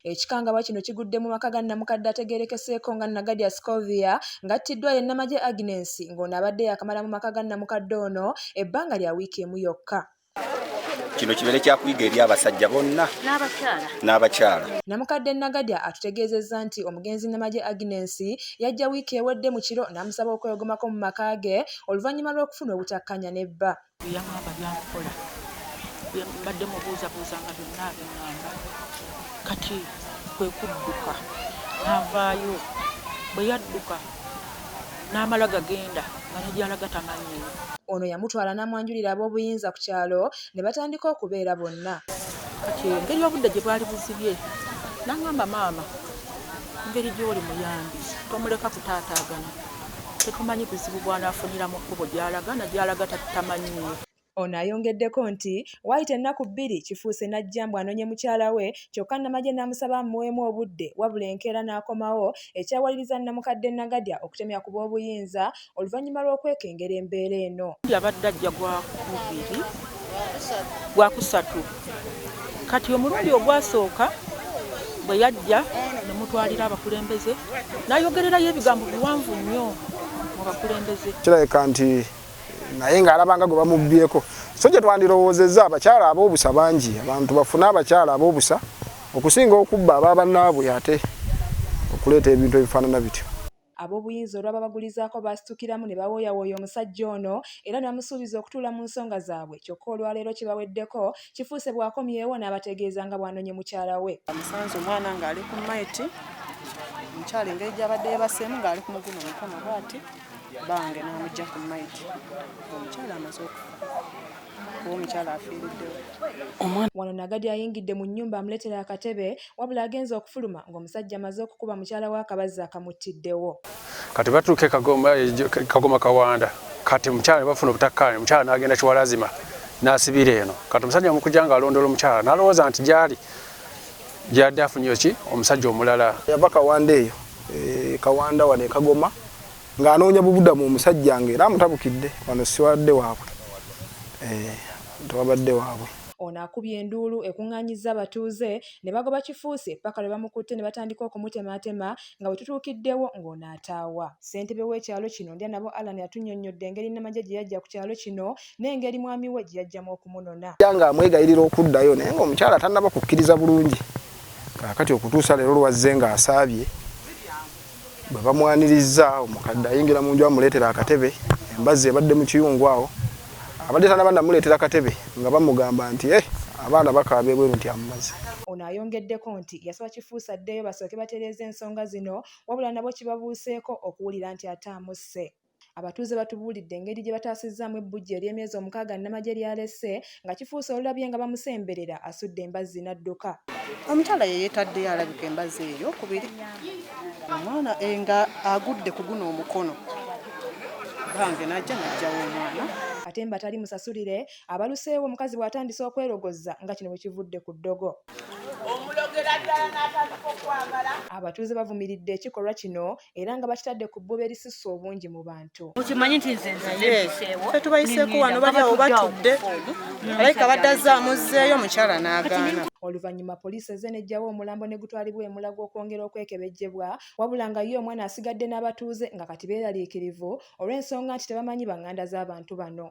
Ekikangabwa kino kigudde mu maka ga Namukadde ategeerekeseeko nga Nagadia Scovia ng'attiddwa ye Nnamagye Agnes ng'ono abadde yakamala mu maka ga Namukadde ono ebbanga lya wiiki emu yokka. Kino kibeere kyakuyiga eri abasajja bonna n'abakyala. Namukadde Nagadia atutegeezezza nti omugenzi Nnamagye Agnes yajja wiiki ewedde mu kiro n'amusaba okwegomako mu maka ge oluvannyuma lw'okufuna obutakkaanya n'ebba. Yaŋŋamba byankola mbadde mubuuzabuuza nga byonna abiŋŋamba kati kwe kudduka n'avaayo bwe yadduka n'amala gagenda nga nejalaga tamanyiyo. Ono yamutwala n'amwanjulira ab'obuyinza ku kyalo ne batandika okubeera bonna. Kati engeri obudde gye bwali buzibye n'aŋŋamba maama engeri gy'oli muyambi tomuleka kutaataagana tetumanyi buzibu bw'anaafunira mu kkubo gy'alaga na gy'alaga tamanyiyo. Ono ayongeddeko nti waayita ennaku 2 kifuuse n'ajjambwa anoonye mukyala we kyokka Nnamagye n'amusaba amuweemu obudde wabula enkeera n'akomawo ekyawaliriza Namukadde Nagadia okutemya ku b'obuyinza oluvannyuma lw'okwekengera embeera eno. Abadde ajja gwakusatu kati omulundi ogwasooka bwe yajja ne mutwalira abakulembeze n'ayogererayo ebigambo biwanvu nnyo mu bakulembeze. Kirabika nti naye ng'alabanga gwe bamubbyeko so gye twandirowoozezza abakyala ab'obusa bangi abantu bafune abakyala ab'obusa okusinga okubba ab'abannaabwe ate okuleeta ebintu ebifaanana bityo. Ab'obuyinza olwaba bagulizaako baasitukiramu ne bawooyawooya omusajja ono era ne bamusuubiza okutuula mu nsonga zaabwe kyokka olwaleero kibaweddeko kifuuse bwakomyewo n'abategeeza nga bw'anoonye mukyala we. Amusanze omwana ng'ali ku maiti omukyala engeri gy'abadde yeebaseemu ng'ali ku muguno omukono bw'ati bange n'amugya ku maiti omukyala amaze okufa kuba omukyala afiiriddewo. Wano Nagadia ayingidde mu nnyumba amuleetera akatebe wabula agenza okufuluma ng'omusajja amaze okukuba mukyala wa Akabazzi akamuttiddewo. Kati batuuke Kagoma Kawanda kati omukyala ne bafuna obutakkaanya omukyala n'agenda Kiwalazima n'asibira eno kati omusajja mukujja ng'alondoola omukyala n'alowooza nti gy'adde afunye ki omusajja omulala. Yava Kawanda eyo Kawanda wano e Kagoma ng'anoonya bubuddamu omusajja ng'era amutabukidde wano siwadde waabwe tewabadde waabwe. Ono akubye enduulu ekuŋŋaanyizza abatuuze ne bagoba kifuuse paka lwe bamukutte ne batandika okumutematema nga bwe tutuukiddewo ng'ono ataawa. Ssentebe w'ekyalo kino ndya nabo Alan atunnyonnyodde engeri Nnamagye gye yajja ku kyalo kino n'engeri mwami we gye yajjamu okumunona. Nga amwegayirira okuddayo naye ng'omukyala tannaba kukkiriza bulungi kaakati okutuusa leero lwazze ng'asaabye bwe bamwanirizza omukadde ayingira mu nju amuleetera akatebe embazzi ebadde mu kiyungu awo abadde tannabanda amuleetera akatebe nga bamugamba nti abaana bakaaba ebweru nti amumaze. Ono ayongeddeko nti yasaba kifuuse addeyo basooke batereeza ensonga zino wabula nabo kibabuuseeko okuwulira nti ate amusse. Abatuuze batubuulidde engeri gye bataasizzaamu ebbujja ery'emyezi 6 Nnamagye lyalese nga kifuuse olulabye nga bamusemberera asudde embazzi n'adduka. Omukyala ye yeetaddeyo alabika embazzi eyo kubiri omwana nga agudde ku guno omukono bange n'ajja n'ajjawo omwana. Ate mbatali musasulire abaluseewo omukazi bw'atandise okwerogozza nga kino bwe kivudde ku ddogo. Abatuuze bavumiridde ekikolwa kino era nga bakitadde ku bbuba erisusse obungi mu bantu. Okimanyi nti nze nziseewo fe tubayiseeko wano bali awo batudde alayika badde azze amuzzeeyo omukyala n'agaana. Oluvannyuma poliisi ezze n'eggyawo omulambo ne gutwalibwa e Mulago okwongera okwekebejjebwa wabula nga ye omwana asigadde n'abatuuze nga kati beeraliikirivu olw'ensonga nti tebamanyi baŋŋanda z'abantu bano.